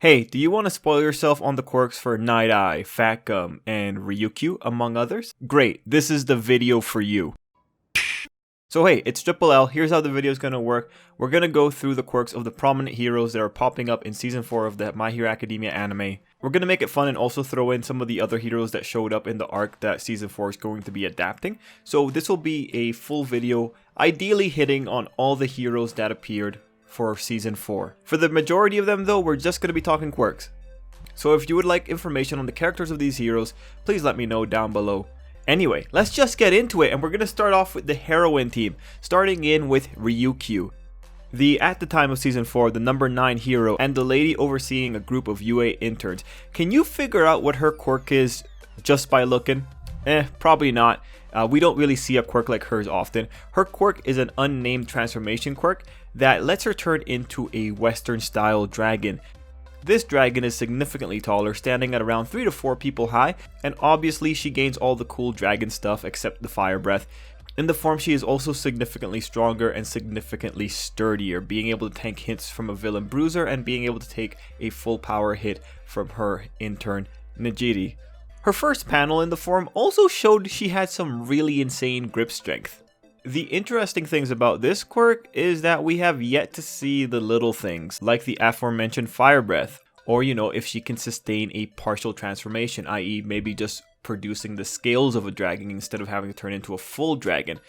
Hey, do you want to spoil yourself on the quirks for Nighteye, Fatgum, and Ryukyu, among others? Great, this is the video for you. So hey, it's Tripl-L. Here's how the video is going to work. We're going to go through the quirks of the prominent heroes that are popping up in Season 4 of the My Hero Academia anime. We're going to make it fun and also throw in some of the other heroes that showed up in the arc that Season 4 is going to be adapting. So this will be a full video, ideally hitting on all the heroes that appeared for Season 4. For the majority of them though, we're just going to be talking quirks. So if you would like information on the characters of these heroes, please let me know down below. Anyway, let's just get into it, and we're going to start off with the heroine team, starting in with Ryukyu. At the time of Season 4, the number 9 hero and the lady overseeing a group of UA interns. Can you figure out what her quirk is just by looking? Probably not. We don't really see a quirk like hers often. Her quirk is an unnamed transformation quirk that lets her turn into a Western style dragon. This dragon is significantly taller, standing at around 3 to 4 people high, and obviously she gains all the cool dragon stuff except the fire breath. In the form, she is also significantly stronger and significantly sturdier, being able to tank hits from a villain bruiser and being able to take a full power hit from her intern Nejire. Her first panel in the form also showed she had some really insane grip strength. The interesting things about this quirk is that we have yet to see the little things, like the aforementioned fire breath, or if she can sustain a partial transformation, i.e. maybe just producing the scales of a dragon instead of having to turn into a full dragon.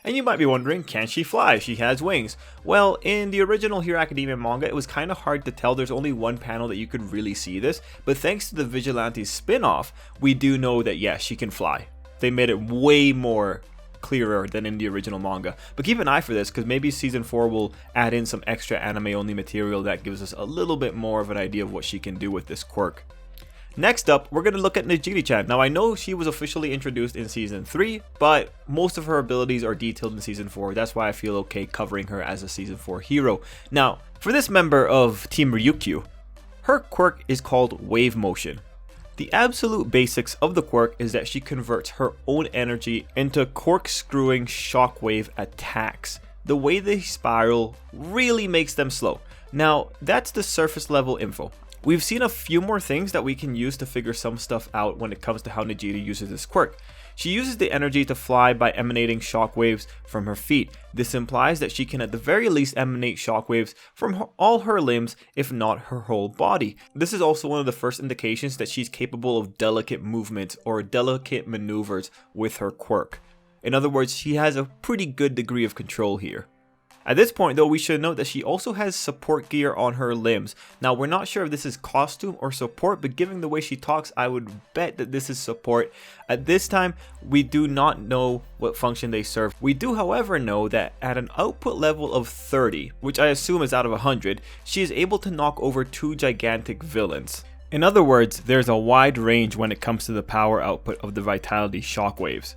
And you might be wondering, can she fly? She has wings. Well, in the original Hero Academia manga, it was kind of hard to tell. There's only one panel that you could really see this, but thanks to the Vigilantes spin-off, we do know that yes, she can fly. They made it way more clearer than in the original manga. But keep an eye for this, because maybe Season 4 will add in some extra anime-only material that gives us a little bit more of an idea of what she can do with this quirk. Next up, we're going to look at Nejire-chan. Now, I know she was officially introduced in Season 3, but most of her abilities are detailed in Season 4. That's why I feel okay covering her as a Season 4 hero. Now, for this member of Team Ryukyu, her quirk is called Wave Motion. The absolute basics of the quirk is that she converts her own energy into corkscrewing shockwave attacks. The way they spiral really makes them slow. Now, that's the surface level info. We've seen a few more things that we can use to figure some stuff out when it comes to how Nejire uses this quirk. She uses the energy to fly by emanating shockwaves from her feet. This implies that she can at the very least emanate shockwaves from all her limbs, if not her whole body. This is also one of the first indications that she's capable of delicate movements or delicate maneuvers with her quirk. In other words, she has a pretty good degree of control here. At this point though, we should note that she also has support gear on her limbs. Now, we're not sure if this is costume or support, but given the way she talks, I would bet that this is support. At this time, we do not know what function they serve. We do, however, know that at an output level of 30, which I assume is out of 100, she is able to knock over 2 gigantic villains. In other words, there's a wide range when it comes to the power output of the Vitality shockwaves.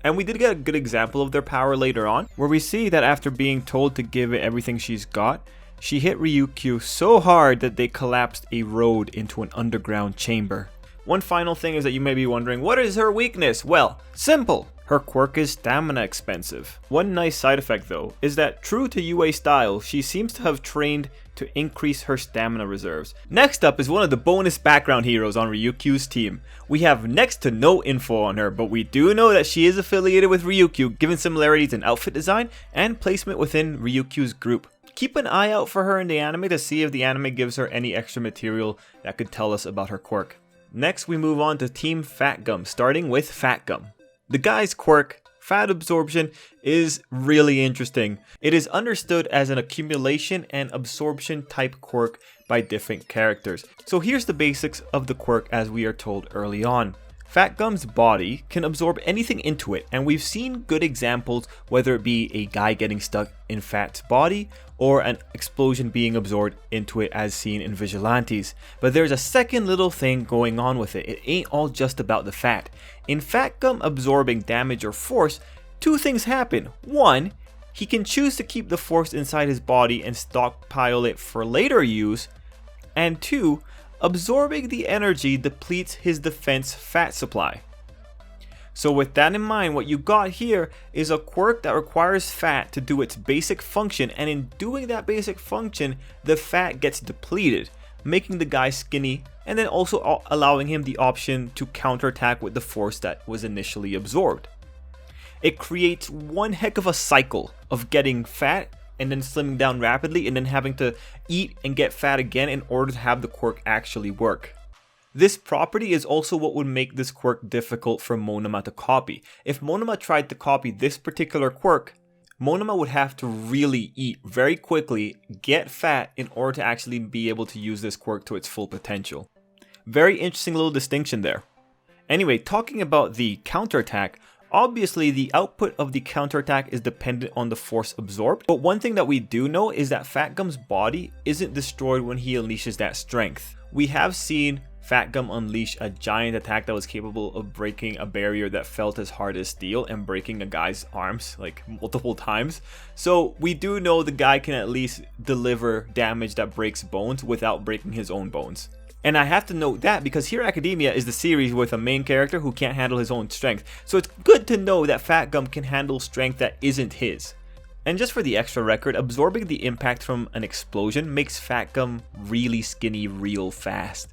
And we did get a good example of their power later on, where we see that after being told to give it everything she's got, she hit Ryukyu so hard that they collapsed a road into an underground chamber. One final thing is that you may be wondering, what is her weakness? Well, simple! Her quirk is stamina expensive. One nice side effect though, is that true to UA style, she seems to have trained to increase her stamina reserves. Next up is one of the bonus background heroes on Ryukyu's team. We have next to no info on her, but we do know that she is affiliated with Ryukyu, given similarities in outfit design and placement within Ryukyu's group. Keep an eye out for her in the anime to see if the anime gives her any extra material that could tell us about her quirk. Next, we move on to Team Fatgum, starting with Fatgum. The guy's quirk, Fat Absorption, is really interesting. It is understood as an accumulation and absorption type quirk by different characters. So here's the basics of the quirk as we are told early on. Fatgum's body can absorb anything into it, and we've seen good examples, whether it be a guy getting stuck in Fat's body or an explosion being absorbed into it as seen in Vigilantes. But there's a second little thing going on with it. It ain't all just about the fat. In Fatgum absorbing damage or force, 2 things happen. 1, he can choose to keep the force inside his body and stockpile it for later use. And 2, absorbing the energy depletes his defense fat supply. So with that in mind, what you got here is a quirk that requires fat to do its basic function, and in doing that basic function, the fat gets depleted. making the guy skinny, and then also allowing him the option to counterattack with the force that was initially absorbed. It creates one heck of a cycle of getting fat and then slimming down rapidly and then having to eat and get fat again in order to have the quirk actually work. This property is also what would make this quirk difficult for Monoma to copy. If Monoma tried to copy this particular quirk, Monoma would have to really eat very quickly, get fat in order to actually be able to use this quirk to its full potential. Very interesting little distinction there. Anyway, talking about the counterattack, obviously the output of the counterattack is dependent on the force absorbed, but one thing that we do know is that Fatgum's body isn't destroyed when he unleashes that strength. We have seen Fatgum unleash a giant attack that was capable of breaking a barrier that felt as hard as steel and breaking a guy's arms like multiple times. So we do know the guy can at least deliver damage that breaks bones without breaking his own bones. And I have to note that because Hero Academia is the series with a main character who can't handle his own strength. So it's good to know that Fatgum can handle strength that isn't his. And just for the extra record, absorbing the impact from an explosion makes Fatgum really skinny real fast.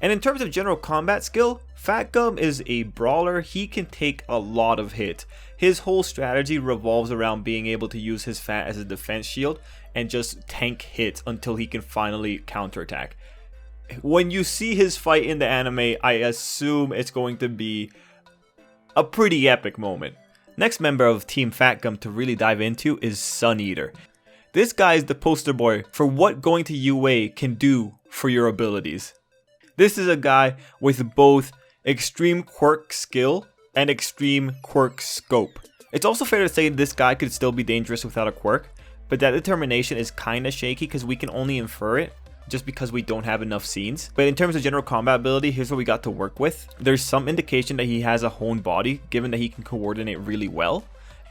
And in terms of general combat skill, Fatgum is a brawler. He can take a lot of hits. His whole strategy revolves around being able to use his fat as a defense shield and just tank hits until he can finally counterattack. When you see his fight in the anime, I assume it's going to be a pretty epic moment. Next member of Team Fatgum to really dive into is Suneater. This guy is the poster boy for what going to UA can do for your abilities. This is a guy with both extreme quirk skill and extreme quirk scope. It's also fair to say this guy could still be dangerous without a quirk, but that determination is kinda shaky because we can only infer it just because we don't have enough scenes. But in terms of general combat ability, here's what we got to work with. There's some indication that he has a honed body, given that he can coordinate really well.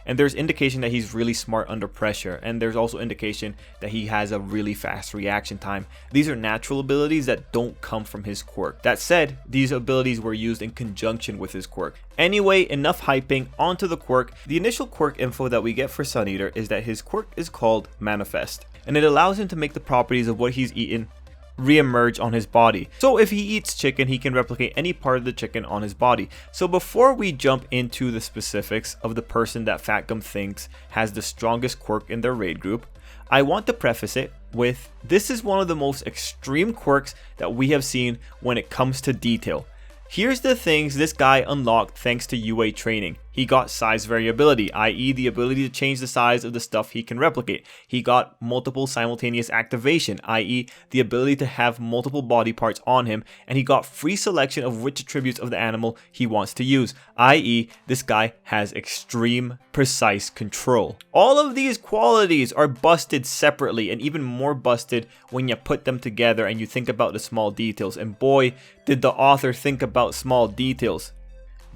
And there's indication that he's really smart under pressure, and there's also indication that he has a really fast reaction time. These are natural abilities that don't come from his quirk. That said, these abilities were used in conjunction with his quirk. Anyway, enough hyping, onto the quirk. The initial quirk info that we get for Suneater is that his quirk is called Manifest, and it allows him to make the properties of what he's eaten re-emerge on his body. So if he eats chicken, he can replicate any part of the chicken on his body. So before we jump into the specifics of the person that Fatgum thinks has the strongest quirk in their raid group, I want to preface it with this is one of the most extreme quirks that we have seen when it comes to detail. Here's the things this guy unlocked thanks to UA training. He got size variability, i.e. the ability to change the size of the stuff he can replicate. He got multiple simultaneous activation, i.e. the ability to have multiple body parts on him, and he got free selection of which attributes of the animal he wants to use, i.e. this guy has extreme precise control. All of these qualities are busted separately and even more busted when you put them together and you think about the small details, and boy did the author think about small details.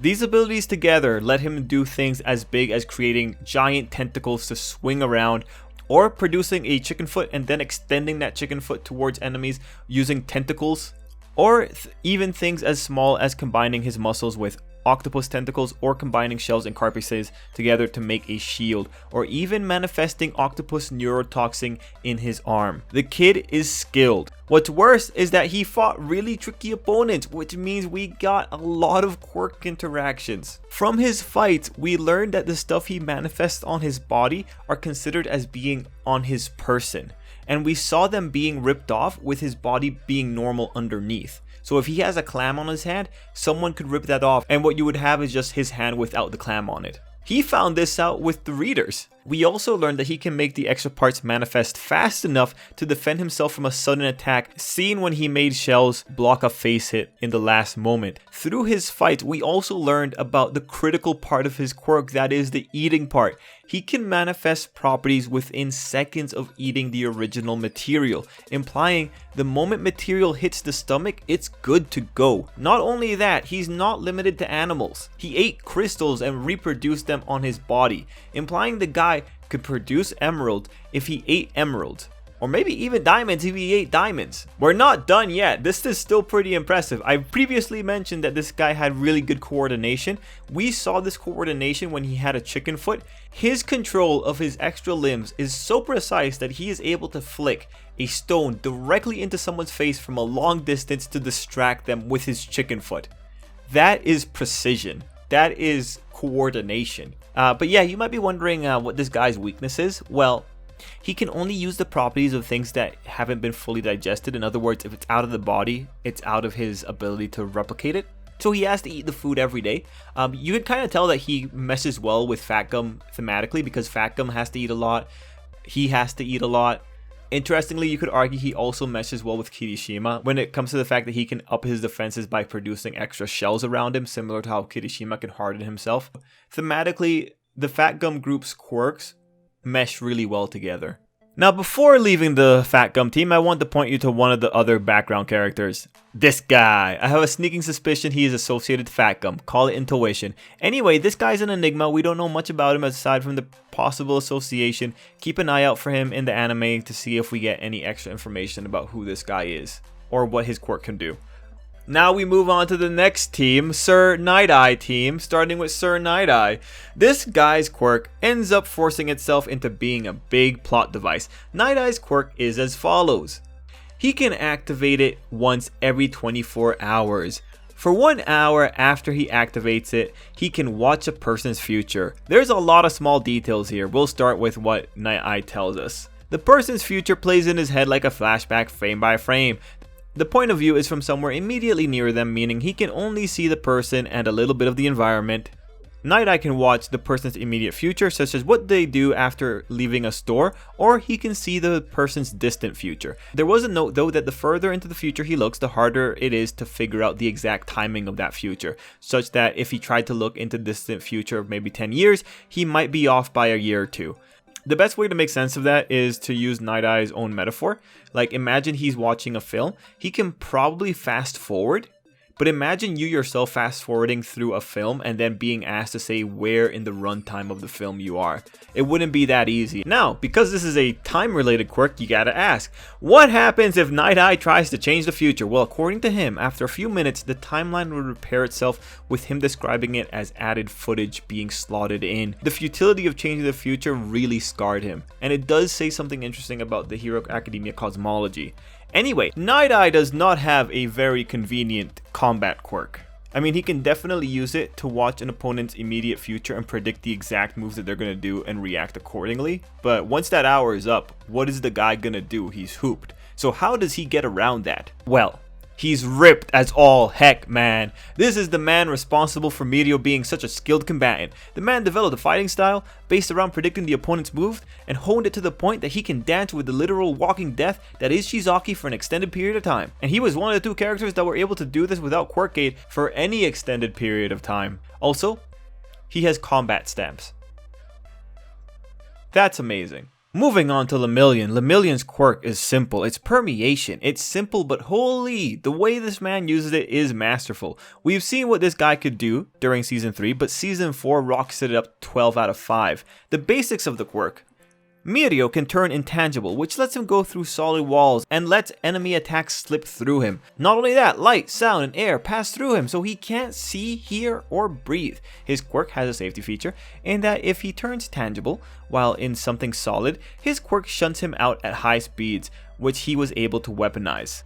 These abilities together let him do things as big as creating giant tentacles to swing around, or producing a chicken foot and then extending that chicken foot towards enemies using tentacles, or even things as small as combining his muscles with octopus tentacles, or combining shells and carapaces together to make a shield, or even manifesting octopus neurotoxin in his arm. The kid is skilled. What's worse is that he fought really tricky opponents, which means we got a lot of quirk interactions. From his fights, we learned that the stuff he manifests on his body are considered as being on his person, and we saw them being ripped off with his body being normal underneath. So if he has a clam on his hand, someone could rip that off, and what you would have is just his hand without the clam on it. He found this out with the readers. We also learned that he can make the extra parts manifest fast enough to defend himself from a sudden attack, seen when he made shells block a face hit in the last moment. Through his fight, we also learned about the critical part of his quirk, that is the eating part. He can manifest properties within seconds of eating the original material, implying the moment material hits the stomach, it's good to go. Not only that, he's not limited to animals. He ate crystals and reproduced them on his body, implying the guy could produce emerald if he ate emeralds. Or maybe even diamonds if he ate diamonds. We're not done yet. This is still pretty impressive. I previously mentioned that this guy had really good coordination. We saw this coordination when he had a chicken foot. His control of his extra limbs is so precise that he is able to flick a stone directly into someone's face from a long distance to distract them with his chicken foot. That is precision. That is coordination. But yeah, you might be wondering what this guy's weakness is. Well, he can only use the properties of things that haven't been fully digested. In other words, if it's out of the body, it's out of his ability to replicate it. So he has to eat the food every day. You can kind of tell that he meshes well with Fatgum thematically because Fatgum has to eat a lot. He has to eat a lot. Interestingly, you could argue he also meshes well with Kirishima when it comes to the fact that he can up his defenses by producing extra shells around him, similar to how Kirishima can harden himself. Thematically, the Fatgum group's quirks mesh really well together. Now, before leaving the Fatgum team, I want to point you to one of the other background characters. This guy. I have a sneaking suspicion he is associated to Fatgum. Call it intuition. Anyway, this guy's an enigma. We don't know much about him aside from the possible association. Keep an eye out for him in the anime to see if we get any extra information about who this guy is or what his quirk can do. Now we move on to the next team, Sir Nighteye team, starting with Sir Nighteye. This guy's quirk ends up forcing itself into being a big plot device. Night-Eye's quirk is as follows. He can activate it once every 24 hours. For 1 hour after he activates it, he can watch a person's future. There's a lot of small details here. We'll start with what Nighteye tells us. The person's future plays in his head like a flashback frame by frame. The point of view is from somewhere immediately near them, meaning he can only see the person and a little bit of the environment. Nighteye can watch the person's immediate future, such as what they do after leaving a store, or he can see the person's distant future. There was a note though that the further into the future he looks, the harder it is to figure out the exact timing of that future, such that if he tried to look into the distant future of maybe 10 years, he might be off by a year or two. The best way to make sense of that is to use Night-Eye's own metaphor. Like, imagine he's watching a film. He can probably fast forward, but imagine you yourself fast forwarding through a film and then being asked to say where in the runtime of the film you are. It wouldn't be that easy. Now, because this is a time-related quirk, you gotta ask, what happens if Night-Eye tries to change the future? Well, according to him, after a few minutes, the timeline would repair itself, with him describing it as added footage being slotted in. The futility of changing the future really scarred him, and it does say something interesting about the Hero Academia cosmology. Anyway, Nighteye does not have a very convenient combat quirk. I mean, he can definitely use it to watch an opponent's immediate future and predict the exact moves that they're going to do and react accordingly. But once that hour is up, what is the guy going to do? He's hooped. So how does he get around that? Well, he's ripped as all heck, man. This is the man responsible for Mirio being such a skilled combatant. The man developed a fighting style based around predicting the opponent's move and honed it to the point that he can dance with the literal walking death that is Shizaki for an extended period of time. And he was one of the 2 characters that were able to do this without quirk aid for any extended period of time. Also, he has combat stamps. That's amazing. Moving on to Lemillion. Lemillion's quirk is simple. It's permeation. It's simple, but holy, the way this man uses it is masterful. We've seen what this guy could do during Season 3, but Season 4 rocks it up 12 out of 5. The basics of the quirk. Mirio can turn intangible, which lets him go through solid walls and lets enemy attacks slip through him. Not only that, light, sound, and air pass through him, so he can't see, hear, or breathe. His quirk has a safety feature in that if he turns tangible while in something solid, his quirk shunts him out at high speeds, which he was able to weaponize.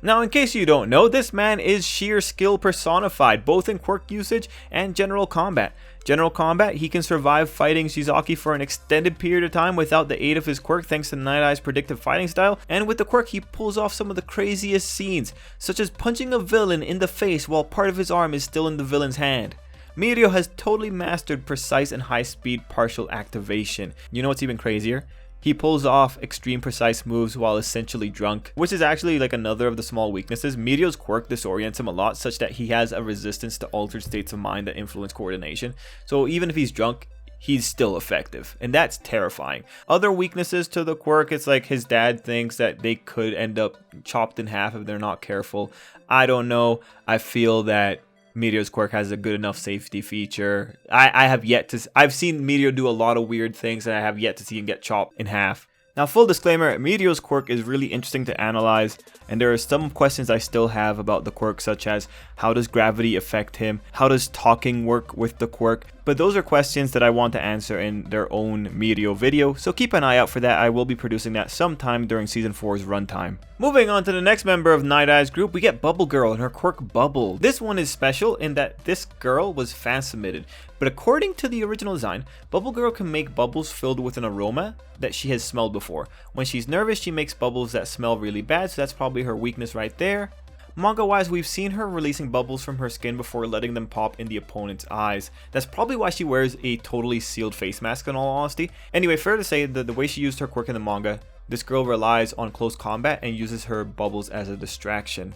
Now, in case you don't know, this man is sheer skill personified, both in quirk usage and general combat. General combat, he can survive fighting Shizaki for an extended period of time without the aid of his quirk thanks to Night-Eye's predictive fighting style, and with the quirk he pulls off some of the craziest scenes, such as punching a villain in the face while part of his arm is still in the villain's hand. Mirio has totally mastered precise and high-speed partial activation. You know what's even crazier? He pulls off extreme precise moves while essentially drunk, which is actually like another of the small weaknesses. Mirio's quirk disorients him a lot, such that he has a resistance to altered states of mind that influence coordination. So even if he's drunk, he's still effective, and that's terrifying. Other weaknesses to the quirk, it's like his dad thinks that they could end up chopped in half if they're not careful. I don't know. I feel that Mirio's quirk has a good enough safety feature. I've seen Mirio do a lot of weird things, and I have yet to see him get chopped in half. Now, full disclaimer, Meteor's quirk is really interesting to analyze, and there are some questions I still have about the quirk, such as how does gravity affect him, how does talking work with the quirk, but those are questions that I want to answer in their own Meteor video, so keep an eye out for that. I will be producing that sometime during Season 4's runtime. Moving on to the next member of Nightaye's group, we get Bubble Girl and her quirk Bubble. This one is special in that this girl was fan submitted, but according to the original design, Bubble Girl can make bubbles filled with an aroma that she has smelled before. When she's nervous, she makes bubbles that smell really bad, so that's probably her weakness right there. Manga wise, we've seen her releasing bubbles from her skin before letting them pop in the opponent's eyes. That's probably why she wears a totally sealed face mask in all honesty. Anyway, fair to say that the way she used her quirk in the manga, this girl relies on close combat and uses her bubbles as a distraction.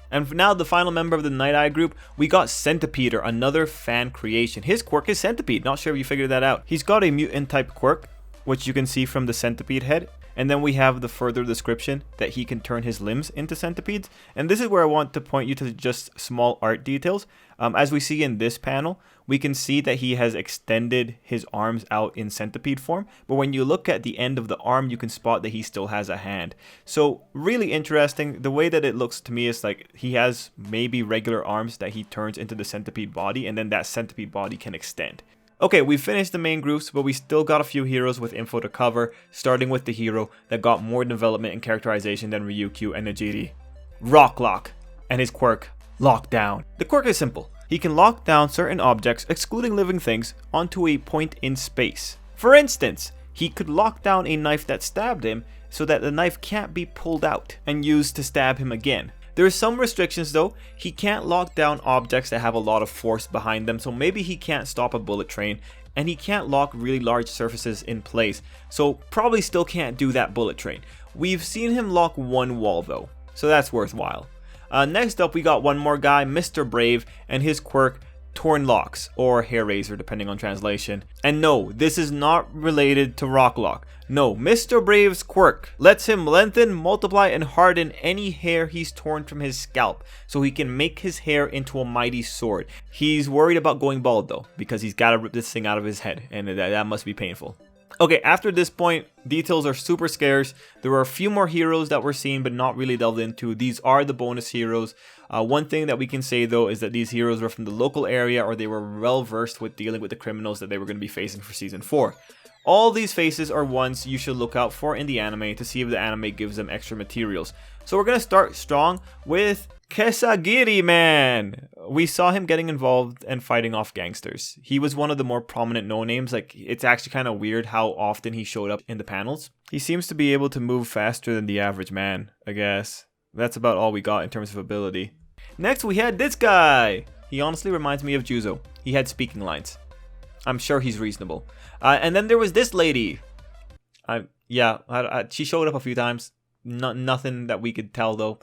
And for now, the final member of the Nighteye group, we got Centipeder, another fan creation. His quirk is Centipede, not sure if you figured that out. He's got a mutant type quirk, which you can see from the centipede head. And then we have the further description that he can turn his limbs into centipedes. And this is where I want to point you to just small art details. As we see in this panel, we can see that he has extended his arms out in centipede form. But when you look at the end of the arm, you can spot that he still has a hand. So really interesting. The way that it looks to me is like he has maybe regular arms that he turns into the centipede body, and then that centipede body can extend. Okay, we finished the main groups, but we still got a few heroes with info to cover, starting with the hero that got more development and characterization than Ryukyu and Nejire. Rocklock, and his quirk, Lockdown. The quirk is simple. He can lock down certain objects, excluding living things, onto a point in space. For instance, he could lock down a knife that stabbed him so that the knife can't be pulled out and used to stab him again. There are some restrictions though. He can't lock down objects that have a lot of force behind them, so maybe he can't stop a bullet train, and he can't lock really large surfaces in place, so probably still can't do that bullet train. We've seen him lock one wall though, so that's worthwhile. Next up we got one more guy, Mr. Brave, and his quirk, Torn Locks, or Hair Razor depending on translation. And no, this is not related to Rocklock. No, Mr. Brave's quirk lets him lengthen, multiply, and harden any hair he's torn from his scalp, so he can make his hair into a mighty sword. He's worried about going bald though, because he's gotta rip this thing out of his head, and that must be painful. Okay, after this point, details are super scarce. There are a few more heroes that we're seeing but not really delved into. These are the bonus heroes. One thing that we can say though is that these heroes were from the local area, or they were well versed with dealing with the criminals that they were going to be facing for Season 4. All these faces are ones you should look out for in the anime to see if the anime gives them extra materials. So we're going to start strong with Kesagiri Man. We saw him getting involved and fighting off gangsters. He was one of the more prominent no-names. Like, it's actually kind of weird how often he showed up in the panels. He seems to be able to move faster than the average man, I guess. That's about all we got in terms of ability. Next we had this guy. He honestly reminds me of Juzo. He had speaking lines. I'm sure he's reasonable. And then there was this lady. She showed up a few times. Nothing that we could tell though.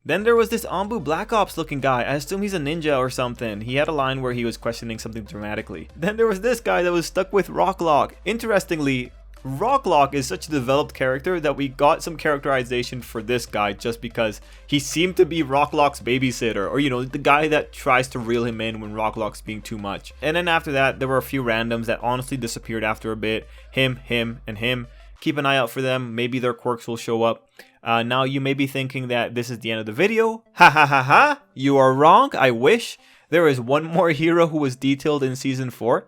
Then there was this Ambu Black Ops looking guy. I assume he's a ninja or something. He had a line where he was questioning something dramatically. Then there was this guy that was stuck with Rocklock. Interestingly, Rocklock is such a developed character that we got some characterization for this guy just because he seemed to be Rocklock's babysitter, or you know, the guy that tries to reel him in when Rocklock's being too much. And then after that, there were a few randoms that honestly disappeared after a bit. Him, and him. Keep an eye out for them. Maybe their quirks will show up. Now you may be thinking that this is the end of the video. Ha ha ha ha! You are wrong, I wish. There is one more hero who was detailed in Season 4.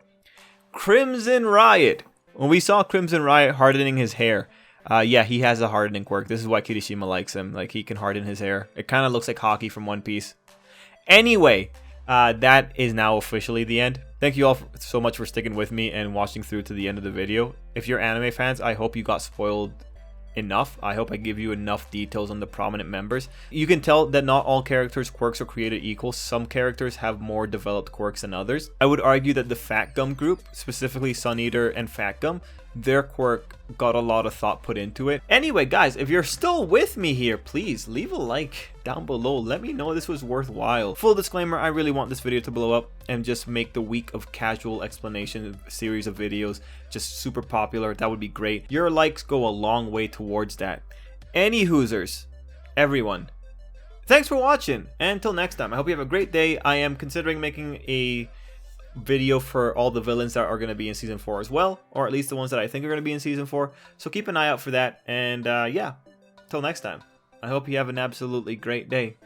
Crimson Riot. When we saw Crimson Riot hardening his hair, yeah, he has a hardening quirk. This is why Kirishima likes him. Like, he can harden his hair. It kind of looks like Hockey from One Piece. Anyway, that is now officially the end. Thank you all so much for sticking with me and watching through to the end of the video. If you're anime fans, I hope you got spoiled enough. I hope I give you enough details on the prominent members. You can tell that not all characters' quirks are created equal. Some characters have more developed quirks than others. I would argue that the Fatgum group, specifically Suneater and Fatgum, their quirk got a lot of thought put into it. Anyway, guys, if you're still with me here, please leave a like down below. Let me know this was worthwhile. Full disclaimer, I really want this video to blow up and just make the week of casual explanation series of videos just super popular. That would be great. Your likes go a long way towards that. Any hoosers, everyone, thanks for watching, and until next time, I hope you have a great day. I am considering making a video for all the villains that are going to be in Season 4 as well, or at least the ones that I think are going to be in Season 4. So keep an eye out for that, and yeah, till next time. I hope you have an absolutely great day.